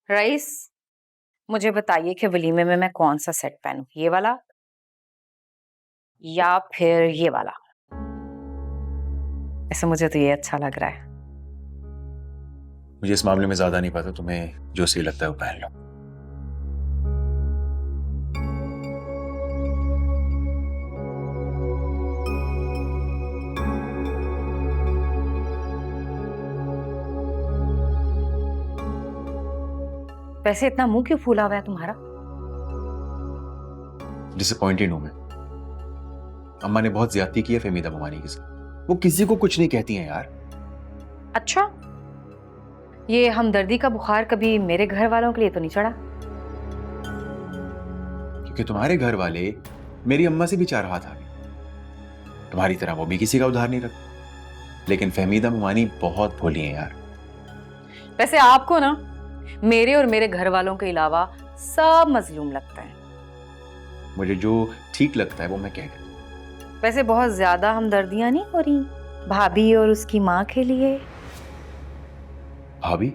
Rice, मुझे बताइए कि वलीमे में मैं कौन सा सेट पहनूं, ये वाला या फिर ये वाला? ऐसे मुझे तो ये अच्छा लग रहा है। मुझे इस मामले में ज्यादा नहीं पता, तुम्हें जो सही लगता है वो पहन लो। वैसे इतना मुंह क्यों फूला हुआ है तुम्हारा? डिसअपॉइंटेड हूं मैं। अम्मा ने बहुत ज्यादती की है फहमीदा ममानी के साथ। वो किसी को कुछ नहीं कहती हैं यार। अच्छा, ये हमदर्दी का बुखार कभी मेरे घर वालों के लिए तो नहीं चढ़ा? क्योंकि तुम्हारे घर वाले मेरी अम्मा से भी चाह रहा था, तुम्हारी तरह वो भी किसी का उधार नहीं रखते। लेकिन फहमीदा ममानी बहुत भोली हैं यार। वैसे आपको ना मेरे और मेरे घर वालों के अलावा सब मजलूम लगता है। मुझे जो ठीक लगता है वो मैं कह देता हूं। वैसे बहुत ज्यादा हमदर्दियां नहीं हो रही भाभी और उसकी माँ के लिए? भाभी?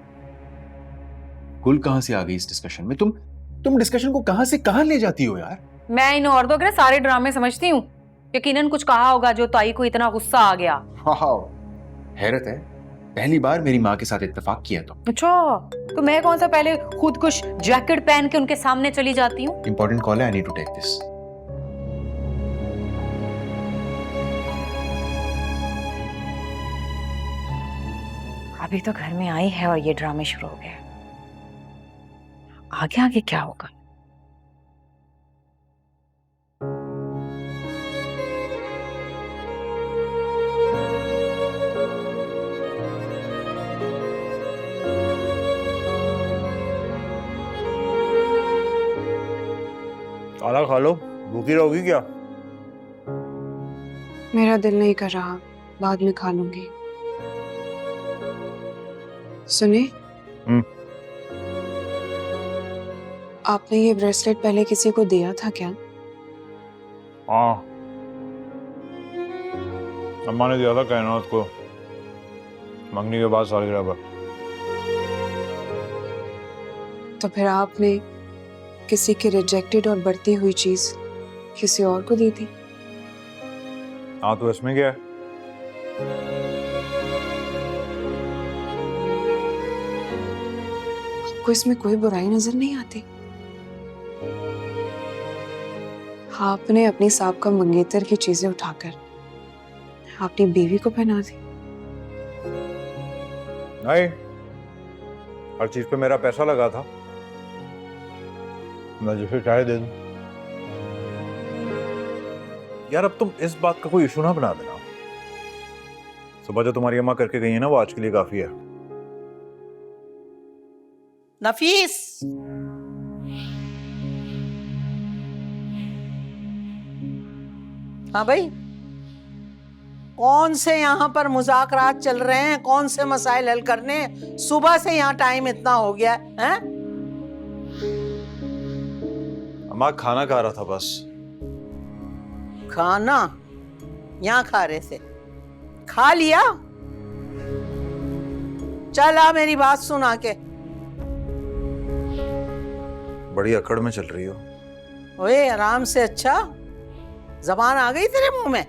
कुल कहां से आ गई इस डिस्कशन में? तुम डिस्कशन को कहां से कहां ले जाती हो यार? मैं इन औरतों के सारे ड्रामे समझती हूँ। यकीनन कुछ कहा होगा जो ताई को इतना गुस्सा आ गया। हैरत है, पहली बार मेरी माँ के साथ इत्तेफाक किया तो। अच्छा, तो मैं कौन सा पहले खुद कुछ जैकेट पहन के उनके सामने चली जाती हूँ? इंपॉर्टेंट कॉल है, I need to take this. अभी तो घर में आई है और ये ड्रामे शुरू हो गए। आगे आगे क्या होगा? खाना खा लो, भूखी रहोगी क्या? मेरा दिल नहीं कर रहा, बाद में खा लूंगी। सुने, आपने ये ब्रेसलेट पहले किसी को दिया था क्या? हाँ, अम्मा ने दिया था कायनात को मंगनी के बाद सालगिरह पर। तो फिर आपने किसी की रिजेक्टेड और बढ़ती हुई चीज किसी और को दी थी? हाँ, तो इसमें क्या है? आपको इसमें कोई बुराई नजर नहीं आती? आपने अपनी साबका मंगेतर की चीजें उठाकर अपनी बीवी को पहना दी। नहीं, हर चीज पे मेरा पैसा लगा था, मैं जिसे चाहे दे दूं। यार अब तुम इस बात का कोई इशू ना बना देना। सुबह जो तुम्हारी अम्मा करके गई है ना, वो आज के लिए काफी है। नफीस, हाँ भाई, कौन से यहाँ पर मुज़ाकरात चल रहे हैं? कौन से मसाइल हल करने? सुबह से यहाँ टाइम इतना हो गया है? अम्मा खाना खा रहा था बस। खाना यहाँ खा रहे थे? खा लिया? चल आ मेरी बात सुन आके। बड़ी अकड़ में चल रही हो। ओए आराम से। अच्छा, जबान आ गई तेरे मुंह में?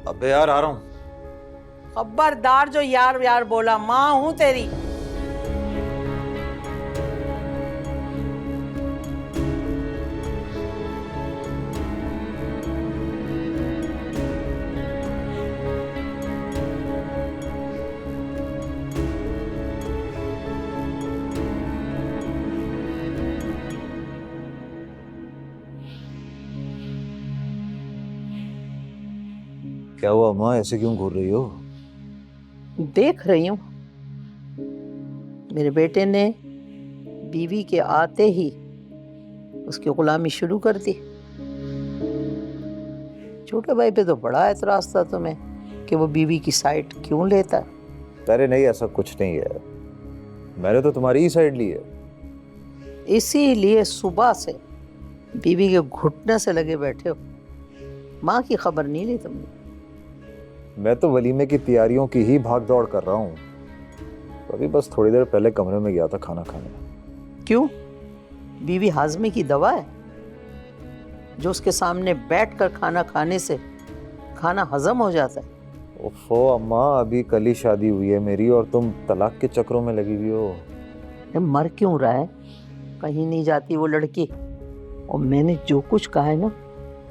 अबे यार आ रहा हूं। खबरदार जो यार यार बोला, माँ हूं तेरी। क्या हुआ अम्मा, ऐसे क्यों घूर रही हो? देख रही हूं, मेरे बेटे ने बीवी के आते ही उसकी गुलामी शुरू कर दी। छोटे भाई पे तो बड़ा एतराज था तुम्हें कि वो बीवी की साइड क्यों लेता। अरे नहीं, ऐसा कुछ नहीं है, मैंने तो तुम्हारी ही साइड ली है। इसीलिए सुबह से बीवी के घुटने से लगे बैठे हो। माँ की खबर नहीं ली तुमने? मैं तो वलीमे की तैयारियों की ही भाग दौड़ कर रहा हूँ, अभी बस थोड़ी देर पहले कमरे में गया था खाना खाने। क्यों? बीवी हाजमे की दवा है जो उसके सामने बैठकर खाना खाने से खाना हजम हो जाता है। ओफो अम्मा, अभी कल ही शादी हुई है मेरी और तुम तलाक के चक्रों में लगी हुई हो। ये मर क्यों रहा है? कहीं नहीं जाती वो लड़की। और मैंने जो कुछ कहा है ना,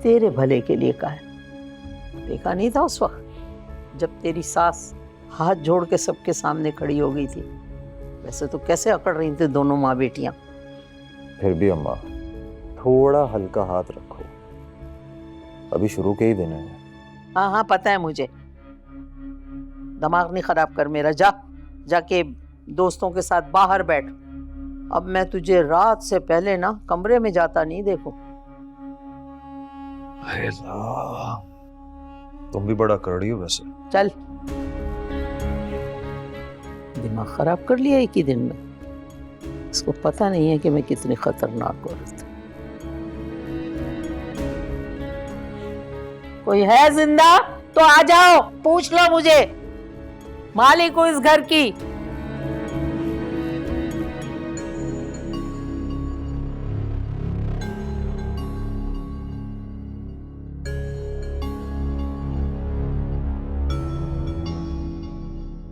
तेरे भले के लिए कहा है। देखा नहीं था उस वक्त जब तेरी सास हाथ जोड़ के सबके सामने खड़ी हो गई थी? वैसे तो कैसे अकड़ रही थी दोनों माँ बेटियां। फिर भी अम्मा, थोड़ा हल्का हाथ रखो, अभी शुरू के ही दिन है। हाँ हाँ पता है मुझे, दिमाग नहीं खराब कर मेरा। जाके दोस्तों के साथ बाहर बैठ। अब मैं तुझे रात से पहले ना कमरे में जाता नहीं देखो। अरे तुम भी बड़ा करड़ी हो वैसे। चल, दिमाग खराब कर लिया एक ही दिन में। इसको पता नहीं है कि मैं कितनी खतरनाक औरत हूं। कोई है जिंदा तो आ जाओ, पूछ लो मुझे, मालिक हूं इस घर की।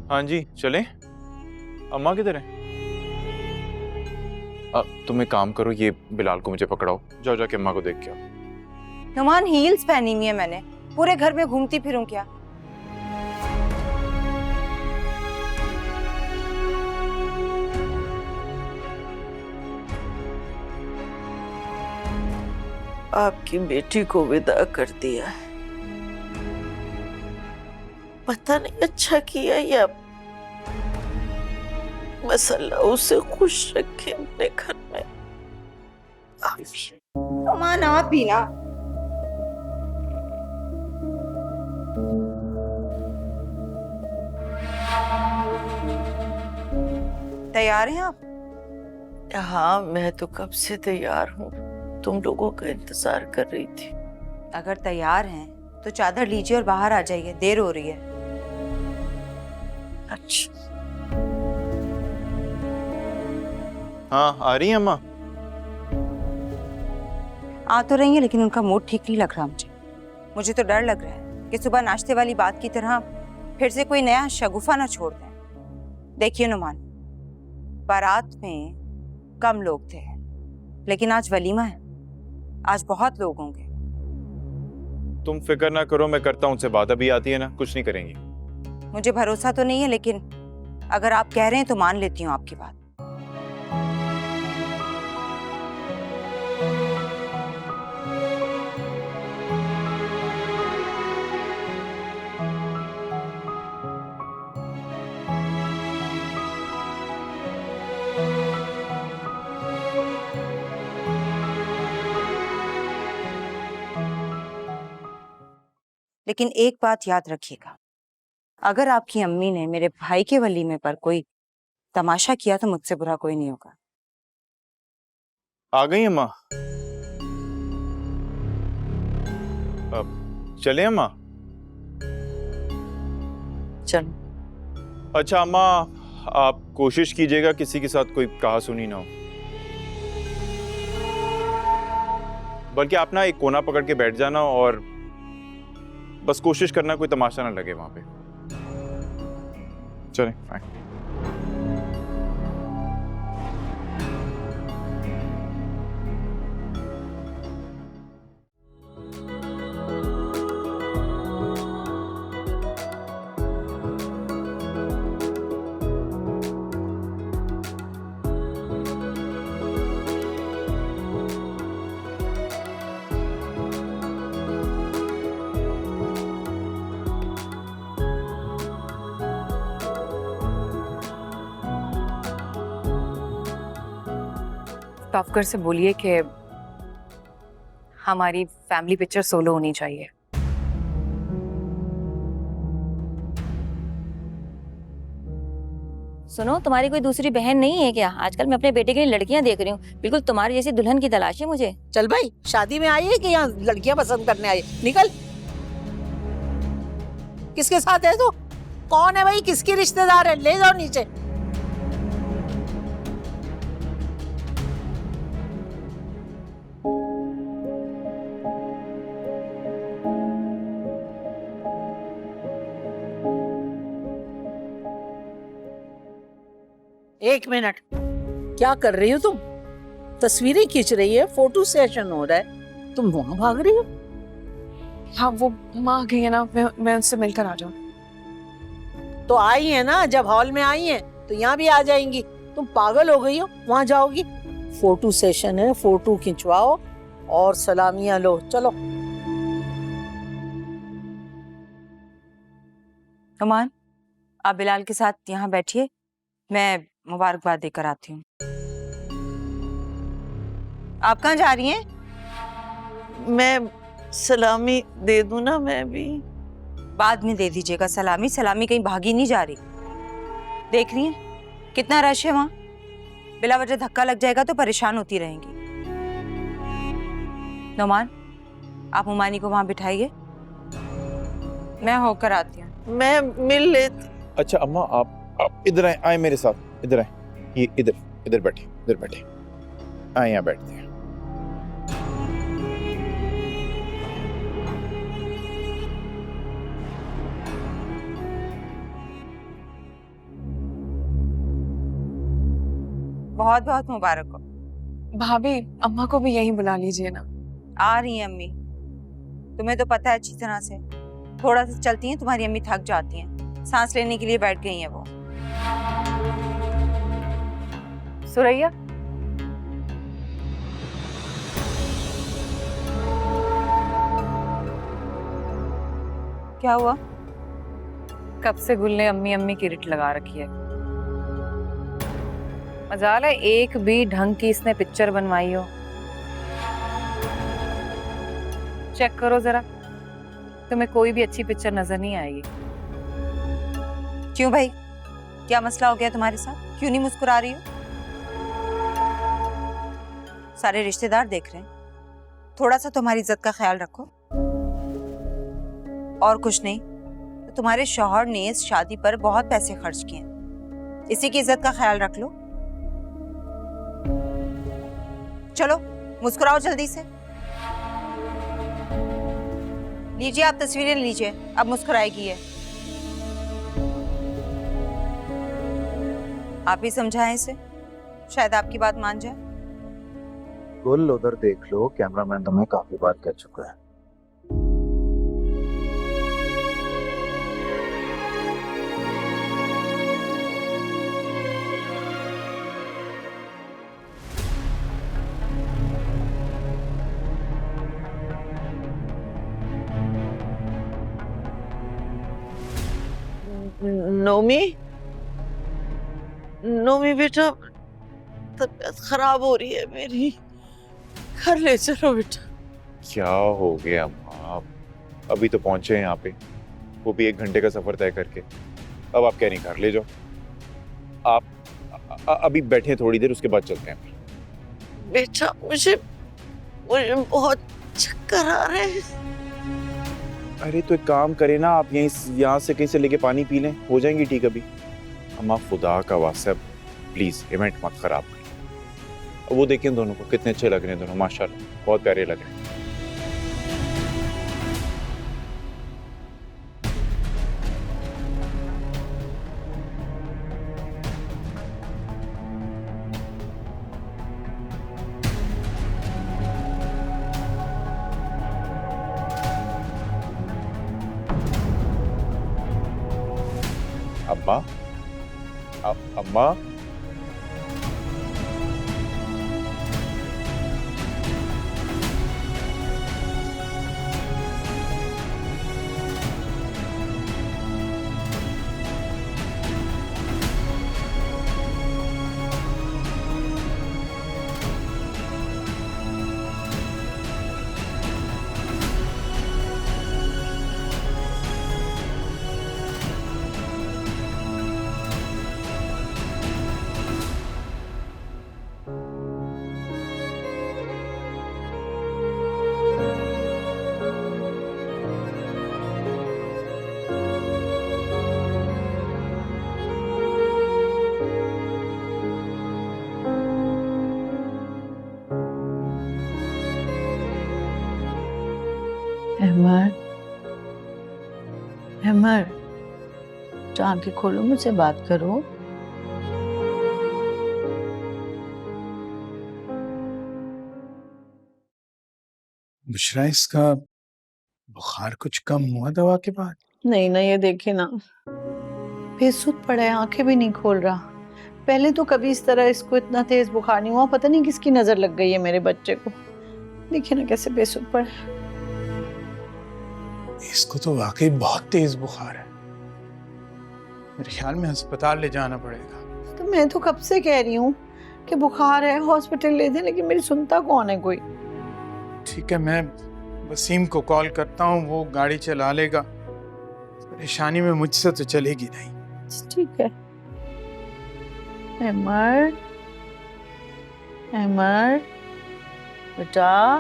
हाँ जी चलें। अम्मा किधर है? तुम एक काम करो, ये बिलाल को मुझे पकड़ाओ, जाओ जाके अम्मा को देख के आओ। नुमान, हील्स पहनी हुई है मैंने, पूरे घर में घूमती फिरूं क्या? आपकी बेटी को विदा कर दिया है। पता नहीं अच्छा किया या बस अल्लाह उसे खुश रखे अपने घर में। नुमान, आप भी ना। तैयार हैं आप? हाँ, मैं तो कब से तैयार हूँ, तुम लोगों का इंतजार कर रही थी। अगर तैयार हैं तो चादर लीजिए और बाहर आ जाइए, देर हो रही है। अच्छा। हाँ आ रही है अम्मा? आ तो रही है लेकिन उनका मूड ठीक नहीं लग रहा मुझे तो डर लग रहा है कि सुबह नाश्ते वाली बात की तरह फिर से कोई नया शगुफा ना छोड़ दें। देखिए नुमान, बारात में कम लोग थे लेकिन आज वलीमा है, आज बहुत लोग होंगे। तुम फिक्र ना करो, मैं करता हूँ उनसे बात। अभी आती है ना, कुछ नहीं करेंगी। मुझे भरोसा तो नहीं है लेकिन अगर आप कह रहे हैं तो मान लेती हूँ आपकी बात। लेकिन एक बात याद रखिएगा, अगर आपकी अम्मी ने मेरे भाई के वलीमे पर कोई तमाशा किया तो मुझसे बुरा कोई नहीं होगा। आ गई अम्मा? चले अम्मा? चलो। अच्छा अम्मा, आप कोशिश कीजिएगा किसी के साथ कोई कहासुनी ना हो, बल्कि आप ना एक कोना पकड़ के बैठ जाना और बस कोशिश करना कोई तमाशा ना लगे वहां पे। चलें, फाइन। ताफकर से बोलिए कि हमारी फैमिली पिक्चर सोलो होनी चाहिए। सुनो, तुम्हारी कोई दूसरी बहन नहीं है क्या? आजकल मैं अपने बेटे के लिए लड़कियां देख रही हूँ, बिल्कुल तुम्हारी जैसी दुल्हन की तलाश है मुझे। चल भाई, शादी में आई है कि यहाँ लड़कियां पसंद करने आई? निकल। किसके साथ है तू? कौन है भाई? किसकी रिश्तेदार है? ले जाओ नीचे। एक मिनट, क्या कर रही हो तुम? तस्वीरें खींच रही है, फोटो सेशन हो रहा है, तुम वहां भाग रही हो? हाँ वो माँ आ गई है ना, मैं उनसे मिलकर आ जाऊँ। तो आई है ना, जब हॉल में आई है तो यहाँ भी आ जाएंगी। तुम पागल हो गई हो, वहां जाओगी? फोटो सेशन है, फोटो खिंचवाओ और सलामियां लो। चलो। नुमान, आप बिलाल के साथ यहाँ बैठिए, मैं मुबारकबाद देकर आती हूँ। आप कहाँ जा रही हैं? मैं सलामी दे दूं ना मैं भी? बाद में दे दीजिएगा सलामी। सलामी कहीं भागी नहीं जा रही। देख रही हैं कितना रश है वहां, बिला वजह धक्का लग जाएगा तो परेशान होती रहेंगी। नुमान, आप हुमानी को वहां बिठाइए, मैं होकर आती हूँ। मैं मिल लेती। अच्छा अम्मा, आप इधर आए मेरे साथ, इधर आए, ये इधर बैठे, आए यहाँ बैठते हैं। बहुत बहुत मुबारक हो। भाभी अम्मा को भी यहीं बुला लीजिए ना। आ रही हैं अम्मी, तुम्हें तो पता है अच्छी तरह से। थोड़ा सा चलती हैं, तुम्हारी अम्मी थक जाती हैं, सांस लेने के लिए बैठ गई हैं वो। सुरैया, क्या हुआ? कब से गुल ने अम्मी अम्मी की रिट लगा रखी है। मजाल है एक भी ढंग की इसने पिक्चर बनवाई हो। चेक करो जरा, तुम्हें कोई भी अच्छी पिक्चर नजर नहीं आएगी। क्यों भाई, क्या मसला हो गया तुम्हारे साथ? क्यों नहीं मुस्कुरा रही हो? सारे रिश्तेदार देख रहे हैं, थोड़ा सा तुम्हारी इज्जत का ख्याल रखो। और कुछ नहीं तो तुम्हारे शौहर ने इस शादी पर बहुत पैसे खर्च किए हैं, इसी की इज्जत का ख्याल रख लो। चलो मुस्कुराओ जल्दी से। लीजिए आप तस्वीरें लीजिए, अब मुस्कुराएगी है। आप ही समझाएं इसे, शायद आपकी बात मान जाए। गुल उधर देख लो, कैमरामैन तुम्हें काफी बार कह चुका है। नोमी बेटा, तबीयत खराब हो रही है मेरी, घर ले चलो बेटा। क्या हो गया अम्मा? अभी तो पहुंचे हैं यहाँ पे, वो भी 1 घंटे का सफर तय करके। अब आप कह नहीं, घर ले जाओ। आप अभी बैठे थोड़ी देर, उसके बाद चलते हैं। बेटा मुझे बहुत चक्कर आ रहे हैं। अरे तो एक काम करें ना, आप यहाँ से कहीं से लेके पानी पी लें, हो जाएंगी ठीक। अभी अम्मा खुदा का वास्ता प्लीज इवेंट मत खराब करें। वो देखिए दोनों को कितने अच्छे लग रहे हैं दोनों, माशाल्लाह बहुत प्यारे लग रहे हैं। अम्मा, अम्मा, अहमद, अहमद, तो आंखें खोलो, मुझसे बात करो। बुशरा, इसका बुखार कुछ कम हुआ दवा के बाद? नहीं ना, ये देखे ना, बेसुध पड़ा है, आंखें भी नहीं खोल रहा। पहले तो कभी इस तरह इसको इतना तेज बुखार नहीं हुआ, पता नहीं किसकी नजर लग गई है मेरे बच्चे को। देखिए ना कैसे बेसुध पड़ा है। इसको तो वाकई बहुत तेज बुखार है, मेरे ख्याल में अस्पताल ले जाना पड़ेगा। तो मैं तो कब से कह रही हूँ कि बुखार है, हॉस्पिटल ले दे, लेकिन मेरी सुनता कौन है कोई। ठीक है, मैं वसीम को कॉल करता हूँ, वो गाड़ी चला लेगा। परेशानी में मुझसे तो चलेगी नहीं। ठीक है। अमर, अमर बेटा,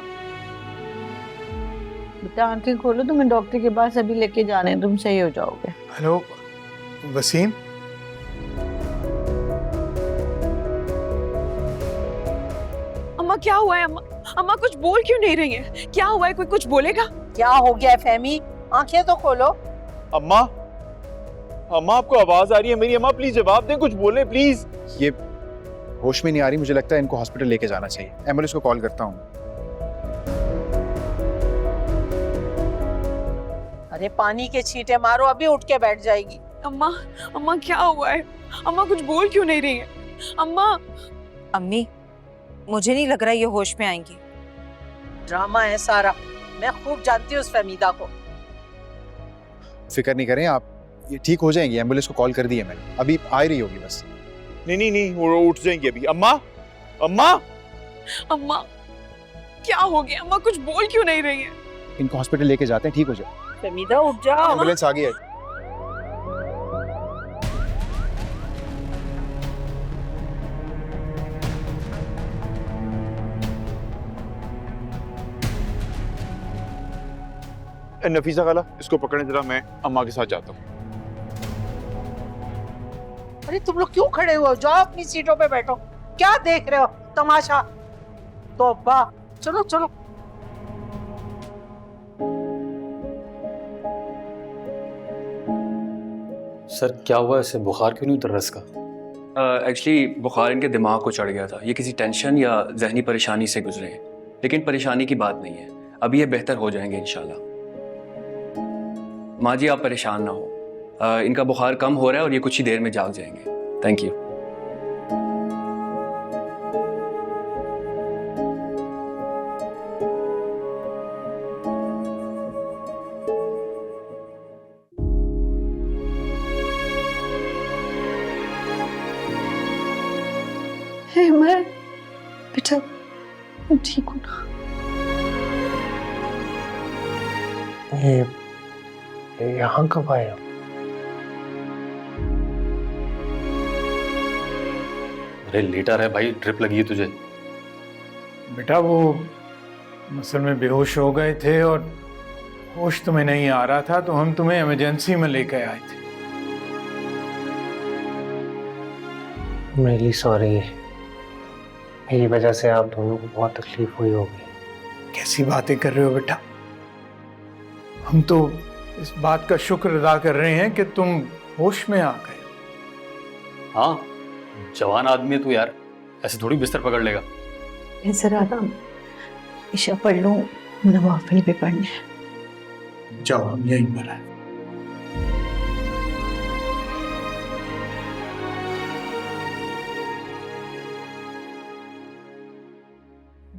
बेटा आंखें खोलो, तुम्हें डॉक्टर के पास अभी लेके जाने हैं, तुम सही हो जाओगे। हेलो वसीम। अम्मा क्या हुआ है? अम्मा अम्मा कुछ बोल क्यों नहीं रही है? क्या हुआ है? कोई कुछ बोलेगा? क्या हो गया है फहमी? आंखें तो खोलो। अम्मा, अम्मा आपको आवाज आ रही है मेरी? अम्मा प्लीज जवाब दें, कुछ बोले प्लीज। ये होश में नहीं आ रही, मुझे लगता है इनको हॉस्पिटल लेके जाना चाहिए। एम्बुलेंस को कॉल करता हूँ। अरे पानी के छींटे मारो, अभी उठ के बैठ जाएगी। अम्मा अम्मा क्या हुआ है? अम्मा कुछ बोल क्यों नहीं रही है? अम्मा। अम्मी, मुझे नहीं लग रहा ये होश में आएंगी। ड्रामा है सारा, मैं खूब जानती हूँ उस फहमीदा को। फिक्र नहीं करें आप, ये ठीक हो जाएंगी। एम्बुलेंस को कॉल कर दी है मैंने, अभी आ ही रही होगी बस। नहीं नहीं नहीं, वो उठ जाएंगे अभी। अम्मा, अम्मा, अम्मा क्या हो गया? अम्मा कुछ बोल क्यों नहीं रही है? इनको हॉस्पिटल लेके जाते हैं, ठीक हो जाए। फहमीदा उठ जाओ। एम्बुलेंस आ गई है। नफीसा खाला, इसको पकड़ने जरा, मैं अम्मा के साथ जाता हूँ। अरे तुम लोग क्यों खड़े हुए हो? जाओ अपनी सीटों पे बैठो। क्या देख रहे हो तमाशा? तौबा, चलो चलो। सर क्या हुआ, इसे बुखार क्यों नहीं उतर रहा इसका? एक्चुअली बुखार इनके दिमाग को चढ़ गया था। ये किसी टेंशन या जहनी परेशानी से गुजरे हैं, लेकिन परेशानी की बात नहीं है, अभी ये बेहतर हो जाएंगे इंशाल्लाह। माँ जी आप परेशान ना हो, इनका बुखार कम हो रहा है और ये कुछ ही देर में जाग जाएंगे। Thank you. अमर बेटा, तुम ठीक हो ना? ये यहाँ कब आया? अरे लेटा रहे भाई, ड्रिप लगी है तुझे। बेटा वो मसल में बेहोश हो गए थे और होश तुम्हें नहीं आ रहा था, तो हम तुम्हें इमरजेंसी में लेकर आए थे। मेरी सॉरी, मेरी वजह से आप दोनों को बहुत तकलीफ हुई होगी। कैसी बातें कर रहे हो बेटा? हम तो इस बात का शुक्र अदा कर रहे हैं कि तुम होश में आ गए। हाँ, जवान आदमी है तू यार, ऐसे थोड़ी बिस्तर पकड़ लेगा। जरा ईशा पढ़ लूं, नवाफिल भी पढ़ने हैं। जाओ, हम यहीं पर हैं।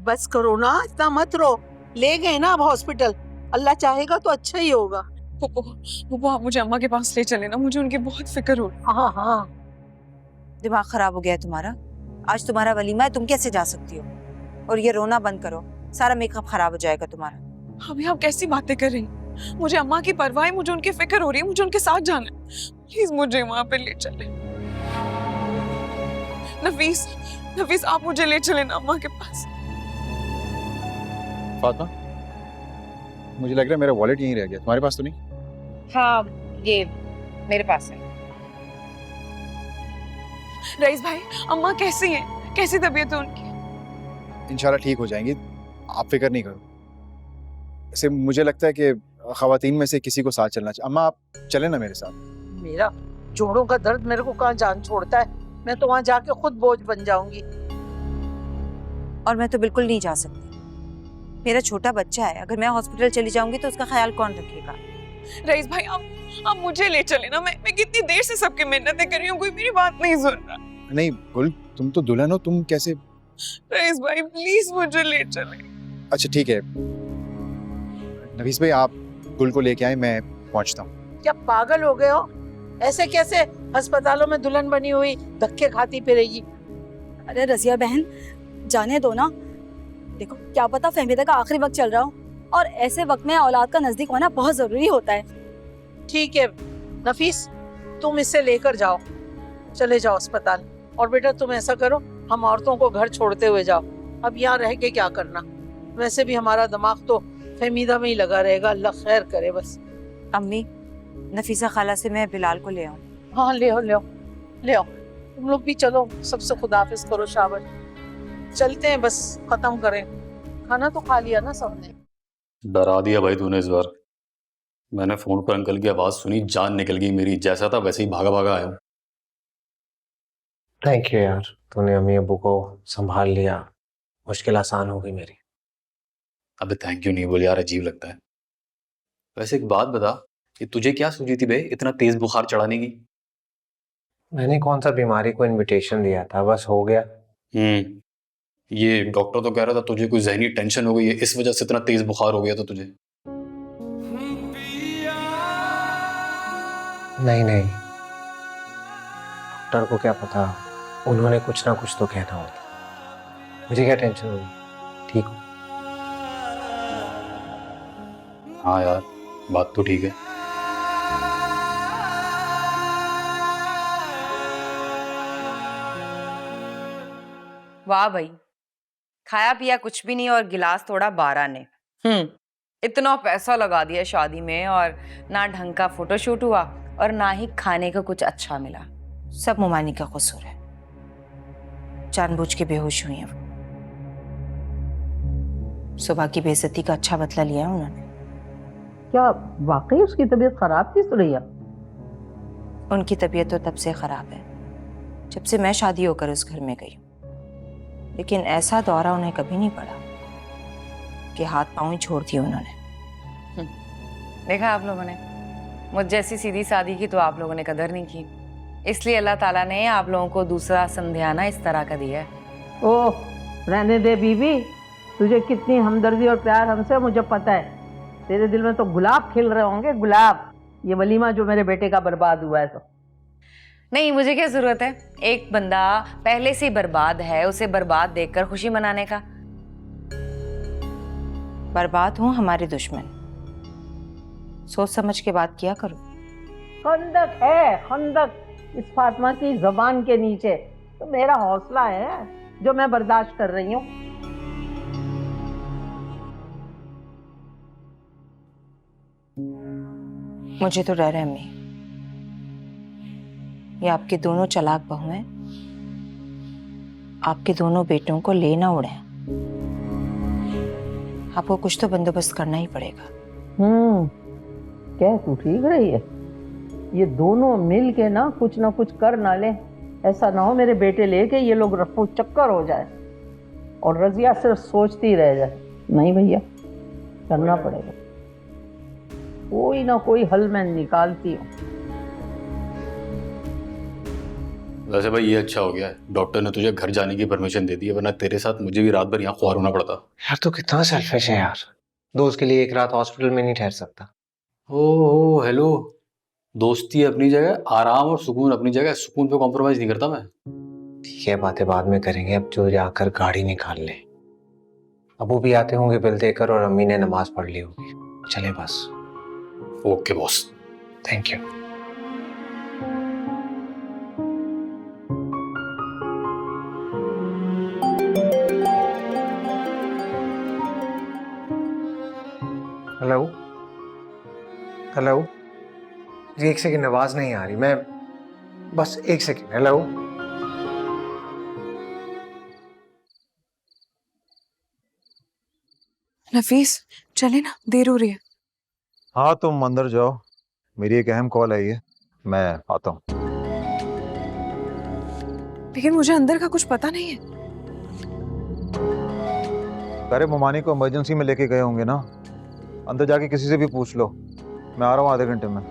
बस करो ना, इतना मत रो। ले गए ना अब हॉस्पिटल, अल्लाह चाहेगा तो अच्छा ही होगा। वो आप मुझे अम्मा के पास ले चले ना, मुझे उनकी बहुत फिक्र हो रही है। हाँ हाँ, दिमाग खराब हो गया है तुम्हारा? आज तुम्हारा वलीमा है, तुम कैसे जा सकती हो? और ये रोना बंद करो, सारा मेकअप खराब हो जाएगा तुम्हारा। अभी आप कैसी बातें कर रही हैं? मुझे अम्मा की परवाह है, मुझे उनकी फिक्र हो रही है, मुझे उनके साथ जाना है। प्लीज मुझे वहां पे ले चले। नफीस, नफीस आप मुझे ले चले ना अम्मा के पास। फातिमा, मुझे लग रहा है मेरा वॉलेट यहीं रह गया, तुम्हारे पास तो नहीं? हाँ, ये मेरे पास है। रईस भाई, अम्मा कैसी हैं? कैसी तबीयत है उनकी? इंशाल्लाह ठीक हो जाएंगी, आप फिक्र नहीं करो। वैसे मुझे लगता है कि खवातीन में से किसी को साथ चलना चाहिए। अम्मा आप चले ना मेरे साथ। मेरा जोड़ों का दर्द मेरे को कहाँ जान छोड़ता है, मैं तो वहां जाके खुद बोझ बन जाऊंगी। और मैं तो बिल्कुल नहीं जा सकती। मेरा छोटा बच्चा है, अगर मैं हॉस्पिटल चली जाऊंगी तो उसका ख्याल कौन रखेगा? रईस भाई आप मुझे ले चले ना, मैं कितनी देर से सबकी मिन्नतें कर रही हूँ, कोई मेरी बात नहीं सुन रहा। नहीं गुल, तुम तो दुल्हन हो, तुम कैसे? रईस भाई प्लीज मुझे ले चले। अच्छा ठीक है नफीस भाई, आप गुल को लेके आए, मैं पहुंचता हूँ। क्या पागल हो गए हो? ऐसे कैसे अस्पतालों में दुल्हन बनी हुई धक्के खाती फिरेगी? अरे रजिया बहन, जाने दो ना। देखो क्या पता फहमीदा का आखिरी वक्त चल रहा हो, और ऐसे वक्त में औलाद का नजदीक होना बहुत जरूरी होता है। ठीक है नफीस, तुम इसे लेकर जाओ, चले जाओ अस्पताल। और बेटा तुम ऐसा करो, हम औरतों को घर छोड़ते हुए जाओ, अब यहाँ रह के क्या करना? वैसे भी हमारा दिमाग तो फहमीदा में ही लगा रहेगा, अल्लाह खैर करे बस। अम्मी, नफीसा खाला से मैं बिलाल को ले आऊं? हाँ ले आओ ले आओ ले आओ, तुम लोग भी चलो, सबसे खुदाफिज करो। शाबाश, चलते हैं, बस खत्म करें। खाना तो खा लिया ना सबने? डरा दिया भाई तूने इस बार। मैंने फोन पर अंकल की आवाज सुनी, जान निकल गई मेरी। जैसा था वैसे ही भागा भागा आया हूँ। थैंक यू यार, तूने अम्मी अब्बू को संभाल लिया, मुश्किल आसान हो गई मेरी। अबे थैंक यू नहीं बोल यार, अजीब लगता है। वैसे एक बात बता, कि तुझे क्या सूझी थी बे इतना तेज बुखार चढ़ाने की? मैंने कौन सा बीमारी को इनविटेशन दिया था, बस हो गया। ये डॉक्टर तो कह रहा था तुझे कोई जहनी टेंशन हो गई है, इस वजह से इतना तेज बुखार हो गया था तुझे। नहीं नहीं, डॉक्टर को क्या पता, उन्होंने कुछ ना कुछ तो कहना होता। मुझे क्या टेंशन होगी, ठीक हूँ। हाँ यार, बात तो ठीक है। वाह भाई, खाया पिया कुछ भी नहीं और गिलास तोड़ा 12 ने। इतना पैसा लगा दिया शादी में, और ना ढंग का फोटोशूट हुआ और ना ही खाने को कुछ अच्छा मिला। सब मुमानी का कसूर है, जानबूझ के बेहोश हुई हैं वो। सुबह की बेइज्जती का अच्छा बदला लिया है उन्होंने। क्या वाकई उसकी तबीयत खराब थी सुरैया? उनकी तबीयत तो तब से खराब है जब से मैं शादी होकर उस घर में गई, लेकिन ऐसा दौरा उन्हें कभी नहीं पड़ा कि हाथ पांव ही छोड़ दिए उन्होंने। देखा आप लोगों ने, मुझ जैसी सीधी सादी की तो आप लोगों ने कदर नहीं की, इसलिए अल्लाह ताला ने आप लोगों को दूसरा संध्याना इस तरह का दिया है। ओह रहने दे बीबी, तुझे कितनी हमदर्दी और प्यार हमसे मुझे पता है। तेरे दिल में तो गुलाब खिल रहे होंगे, गुलाब। ये वलीमा जो मेरे बेटे का बर्बाद हुआ है तो। नहीं, मुझे क्या जरूरत है, एक बंदा पहले से ही बर्बाद है, उसे बर्बाद देखकर खुशी मनाने का। बर्बाद हूं हमारे दुश्मन, सोच समझ के बात किया करो। खंदक है खंदक इस फातिमा की जबान के नीचे, तो मेरा हौसला है जो मैं बर्दाश्त कर रही हूँ। मुझे तो डर है अम्मी, ये आपके दोनों चालाक बहुएं आपके दोनों बेटों को ले ना उड़े। आपको कुछ तो बंदोबस्त करना ही पड़ेगा। क्या तू ठीक रही है? ये दोनों मिल के ना कुछ कर ना ले, ऐसा ना हो मेरे बेटे लेके ये लोग रफू चक्कर हो जाए और रजिया सिर्फ सोचती रह जाए। नहीं भैया, करना पड़ेगा, कोई ना कोई हल मैं निकालती हूँ। वैसे भाई ये अच्छा हो गया है, डॉक्टर ने तुझे घर जाने की परमिशन दे दी है, वरना तेरे साथ मुझे भी रात भर यहाँ ख्वार होना पड़ता। यार तू कितना सेल्फिश है यार, दोस्त के लिए एक रात हॉस्पिटल में नहीं ठहर सकता। ओ हेलो, दोस्ती अपनी जगह, आराम और सुकून अपनी जगह, सुकून पे कॉम्प्रोमाइज नहीं करता मैं। ठीक है, बातें बाद में करेंगे, अब जो जाकर गाड़ी निकाल ले। अबू भी आते होंगे बिल देकर और अम्मी ने नमाज पढ़ ली होगी। चले बस। Okay boss, thank you. Hello hello जी, एक सेकंड, आवाज नहीं आ रही, मैं बस एक सेकंड। हेलो नफीस चले ना, देर हो रही है। हाँ तुम अंदर जाओ, मेरी एक अहम कॉल आई है, मैं आता हूँ। लेकिन मुझे अंदर का कुछ पता नहीं है। अरे ममानी को इमरजेंसी में लेके गए होंगे ना, अंदर जाके किसी से भी पूछ लो। मैं आ रहा हूँ आधे घंटे में।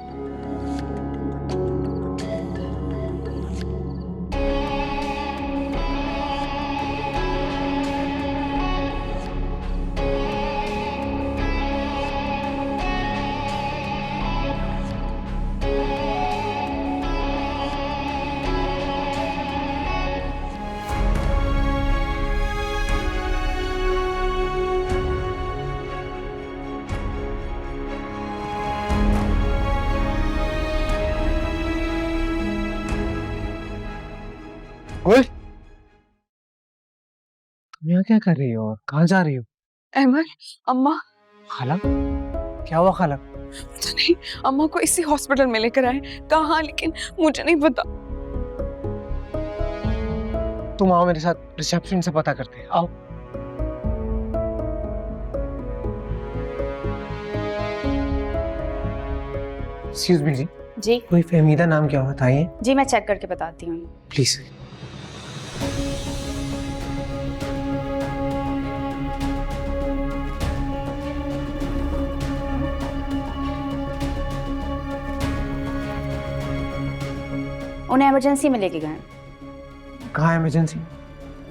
गुल, तुम यहाँ क्या कर रही हो और कहाँ जा रही हो? अहमद, अम्मा। खाला, क्या हुआ खाला? पता नहीं, अम्मा को इसी हॉस्पिटल में लेकर आए। कहाँ, लेकिन मुझे नहीं पता। तुम आओ मेरे साथ, रिसेप्शन से पता करते हैं। आओ। एक्सक्यूज मी जी। जी कोई फहमीदा नाम क्या बताइए? जी, मैं चेक करके बताती हूँ। प्लीज। उन्हें इमरजेंसी में लेके गए। कहाँ इमरजेंसी?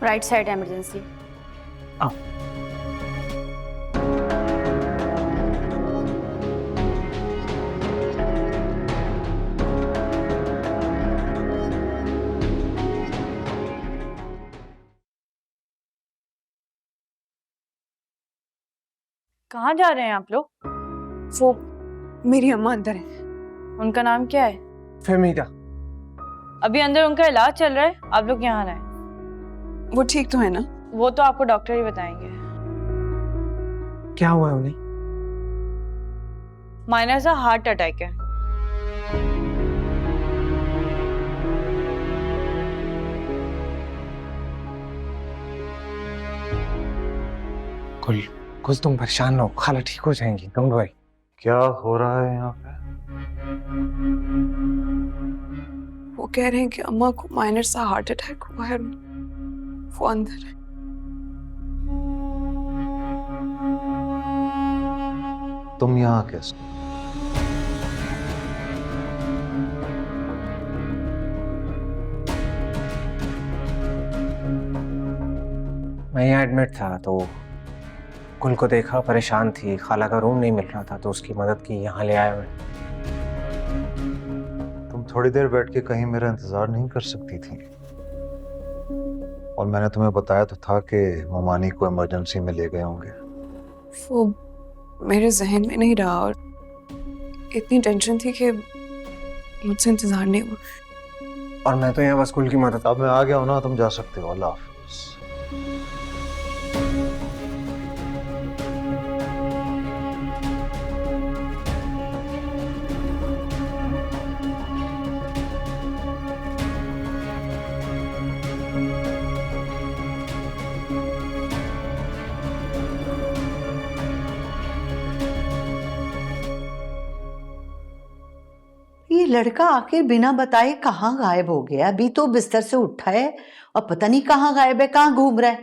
Right side emergency. आओ। कहाँ जा रहे हैं आप लोग? वो मेरी अम्मा अंदर है। उनका नाम क्या है? फहमीदा। अभी अंदर उनका इलाज चल रहा है, आप लोग यहाँ आए। वो ठीक तो है ना? वो तो आपको डॉक्टर ही बताएंगे। क्या हुआ है उन्हें? माइनर सा हार्ट अटैक है। कुछ तुम परेशान ना हो, खाला ठीक हो जाएंगी, डोंट वरी। क्या हो रहा है यहाँ पे? वो कह रहे हैं कि अम्मा को माइनर सा हार्ट अटैक हुआ है, वो अंदर है। तुम यहाँ कैसे? मैं यहाँ एडमिट था तो कुल को देखा, परेशान थी, खाला का रूम नहीं मिल रहा था तो उसकी मदद की, यहाँ ले आया मैं। तुम थोड़ी देर बैठ के कहीं मेरा इंतजार नहीं कर सकती थी? और मैंने तुम्हें बताया तो था कि ममानी को इमरजेंसी में ले गए होंगे। वो मेरे जहन में नहीं रहा और इतनी टेंशन थी कि मुझसे इंतजार नहीं हुआ। और मैं तो यहाँ बस कुल की मदद। अब मैं आ गया हूँ ना, तुम जा सकते हो। अल्लाह हाफिज। ये लड़का आखिर बिना बताए कहाँ गायब हो गया? अभी तो बिस्तर से उठा है और पता नहीं कहाँ गायब है, कहाँ घूम रहा है।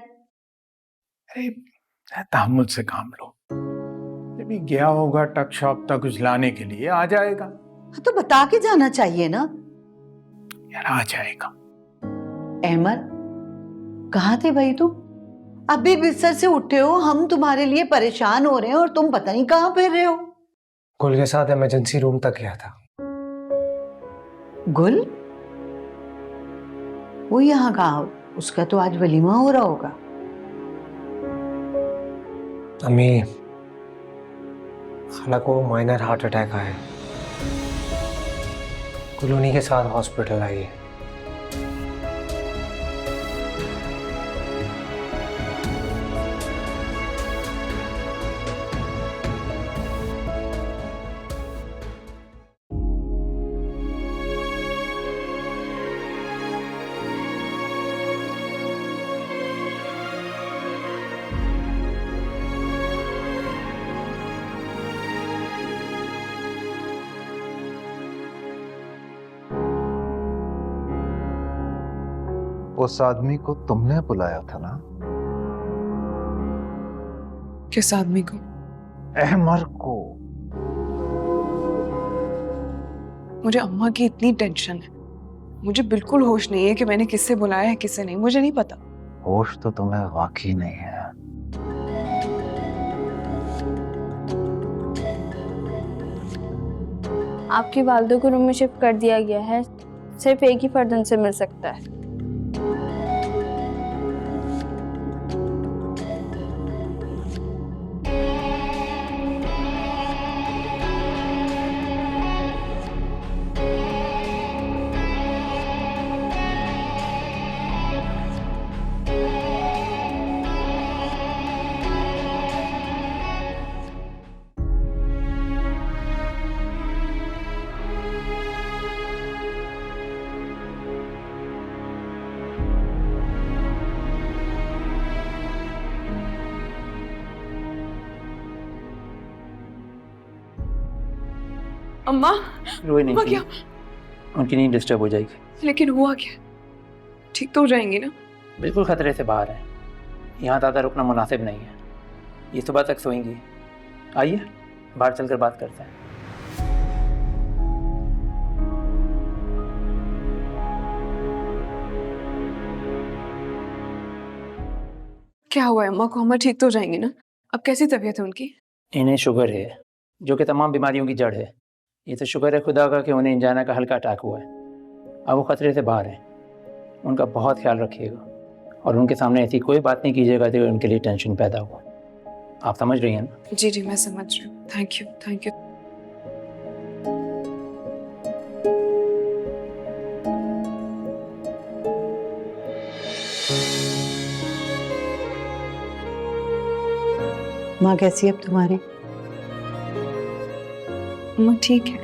अरे तहम्मुल से काम लो, जब ये गया होगा टक शॉप तक कुछ लाने के लिए आ जाएगा। तो बता के जाना चाहिए ना। यार आ जाएगा। अहमद, कहाँ थे भाई तुम? अभी बिस्तर से उठे हो, हम तुम्हारे लिए परेशान हो रहे हैं और तुम पता नहीं कहाँ फिर रहे हो। गुल के साथ इमरजेंसी रूम तक गया था। गुल? वो यहाँ कहाँ? उसका तो आज वलीमा हो रहा होगा। अम्मी, खाला को माइनर हार्ट अटैक आया है। गुल उन्हीं के साथ हॉस्पिटल आई है। उस आदमी को तुमने बुलाया था ना? किस आदमी को? अहमर को। मुझे अम्मा की इतनी टेंशन है, मुझे बिल्कुल होश नहीं है कि मैंने किससे बुलाया है किससे नहीं, मुझे नहीं पता। होश तो तुम्हें वाकई नहीं है। आपकी वालदे को रूम में शिफ्ट कर दिया गया है, सिर्फ एक ही फर्द उनसे मिल सकता है। अम्मा, रोए नहीं हुआ क्या? उनकी नींद डिस्टर्ब हो जाएगी। लेकिन हुआ क्या? ठीक तो हो जाएंगे ना? बिल्कुल खतरे से बाहर है, यहाँ ज़्यादा रुकना मुनासिब नहीं है। ये सुबह तक सोएंगी। आइए बाहर चलकर बात करते हैं। क्या हुआ है अम्मा को? अम्मा ठीक तो हो जाएंगी ना? अब कैसी तबीयत है उनकी? इन्हें शुगर है, जो कि तमाम बीमारियों की जड़ है। ये तो शुक्र है खुदा का कि उन्हें इंजाना का हल्का अटैक हुआ है। अब वो खतरे से बाहर हैं। उनका बहुत ख्याल रखिएगा और उनके सामने ऐसी कोई बात नहीं कीजिएगा जो उनके लिए टेंशन पैदा हो। आप समझ रही हैं ना? जी जी मैं समझ रही हूँ। Thank you, thank you. माँ कैसी है अब तुम्हारी? अम्मा ठीक है,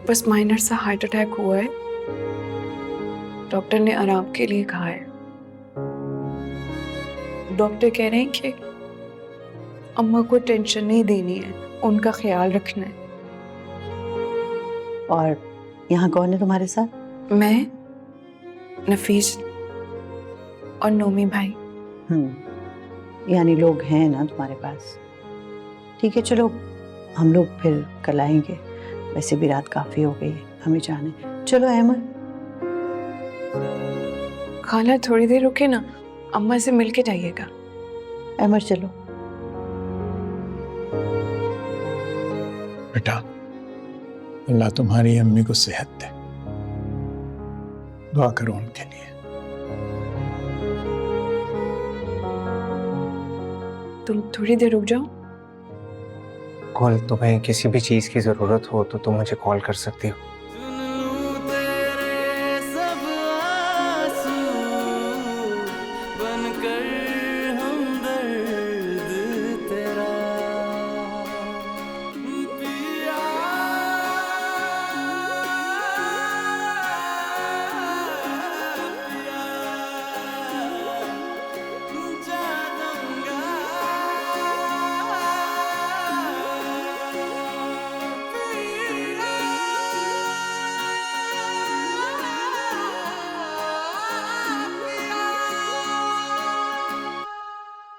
बस माइनर सा हार्ट अटैक हुआ है। डॉक्टर ने आराम के लिए कहा है। डॉक्टर कह रहे हैं कि अम्मा को टेंशन नहीं देनी है, उनका ख्याल रखना है। और यहाँ कौन है तुम्हारे साथ? मैं, नफीस और नोमी भाई। यानी लोग हैं ना तुम्हारे पास? ठीक है चलो, हम लोग फिर कल आएंगे। वैसे भी रात काफी हो गई है, हमें जाने। चलो अहमद। खाला थोड़ी देर रुके ना, अम्मा से मिल के जाइएगा। अहमद चलो। बेटा, अल्लाह तुम्हारी अम्मी को सेहत दे, दुआ करो उनके लिए। तुम थोड़ी देर रुक जाओ। कॉल, तुम्हें किसी भी चीज की जरूरत हो तो तुम मुझे कॉल कर सकती हो।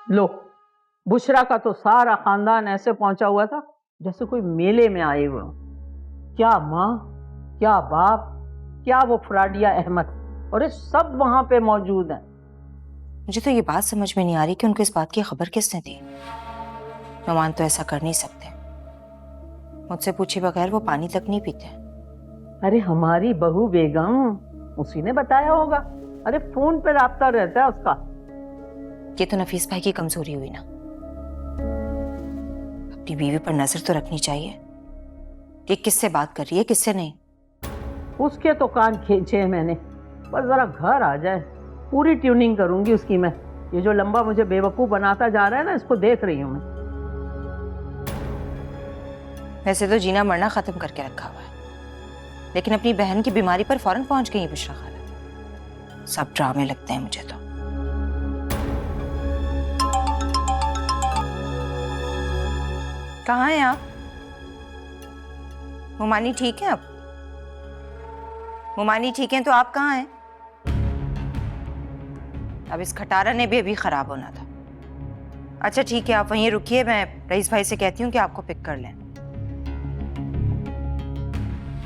लो, बुशरा का तो सारा खानदान ऐसे पहुंचा हुआ था जैसे कोई मेले में आए हुए हों। क्या माँ, क्या बाप, क्या वो फ्राडिया अहमद, और ये सब वहां पे मौजूद हैं। मुझे तो ये बात समझ में नहीं आ रही कि उनको इस बात की खबर किसने दी। नुमान तो ऐसा कर नहीं सकते, मुझसे पूछे बगैर वो पानी तक नहीं पीते। अरे हमारी बहू बेगम, उसी ने बताया होगा। अरे फोन पे राब्ता रहता है उसका। ये तो नफीस भाई की कमजोरी हुई ना। अपनी बीवी पर नजर तो रखनी चाहिए कि किससे बात कर रही है किससे नहीं। उसके तो कान खींचे हैं मैंने, बस जरा घर आ जाए पूरी ट्यूनिंग करूंगी उसकी मैं। ये जो लंबा मुझे बेवकूफ बनाता जा रहा है ना, इसको देख रही हूं मैं। वैसे तो जीना मरना खत्म करके रखा हुआ है, लेकिन अपनी बहन की बीमारी पर फौरन पहुंच गई बुशरा खाला। सब ड्रामे लगते हैं मुझे तो। कहाँ हैं आप? मुमानी ठीक है अब? मुमानी ठीक है तो आप कहाँ हैं? अब इस खटारा ने भी अभी खराब होना था। अच्छा ठीक है, आप वहीं रुकिए, मैं रईस भाई से कहती हूँ कि आपको पिक कर लें।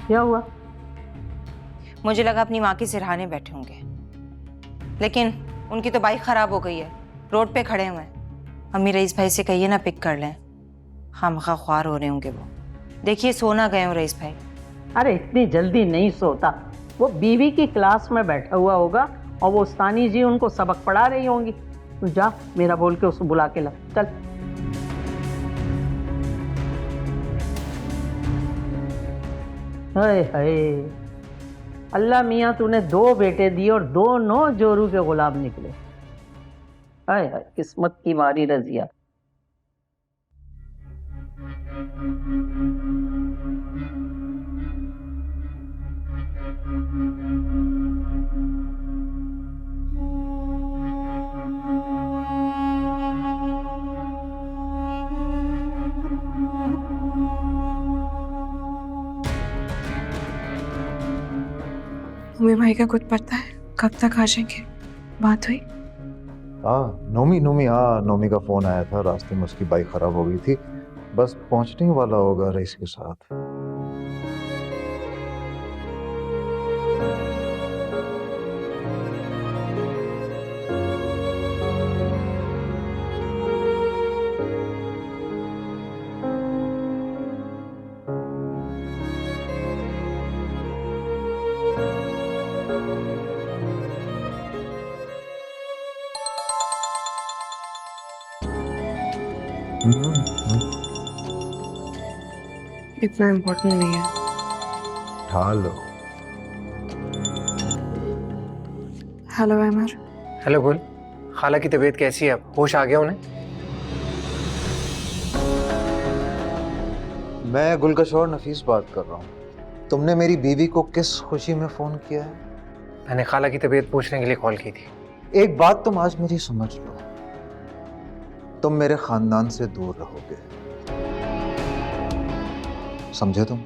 क्या हुआ? मुझे लगा अपनी माँ की सिरहाने बैठे होंगे, लेकिन उनकी तो बाइक खराब हो गई है, रोड पे खड़े हुए हैं। अम्मी रईस भाई से कहिए ना पिक कर लें, खामखा ख्वार हो रहे होंगे वो। देखिए सो ना गए हो रईस भाई। अरे इतनी जल्दी नहीं सोता, वो बीवी की क्लास में बैठा हुआ होगा और वो उस्तानी जी उनको सबक पढ़ा रही होंगी। तू जा, मेरा बोल के उसको बुला के ला, चल। हाय हाय, अल्लाह मियाँ तूने 2 बेटे दिए और दोनों जोरू के गुलाम निकले। हाय हाय, किस्मत की मारी रजिया। मम्मी भाई का कुछ पता है कब तक आ जाएंगे? बात हुई? हाँ नोमी का फोन आया था, रास्ते में उसकी बाइक खराब हो गई थी, बस पहुंचने ही वाला होगा रईस के साथ। इतना इम्पोर्टेंट नहीं है। हेलो। हेलो अमर। हेलो गुल, खाला की तबीयत कैसी है अब? होश आ गया उन्हें? मैं गुलकशोर नफीस बात कर रहा हूँ। तुमने मेरी बीवी को किस खुशी में फोन किया है? मैंने खाला की तबीयत पूछने के लिए कॉल की थी। एक बात तुम आज मेरी समझ लो, तुम मेरे खानदान से दूर रहोगे, समझे तुम?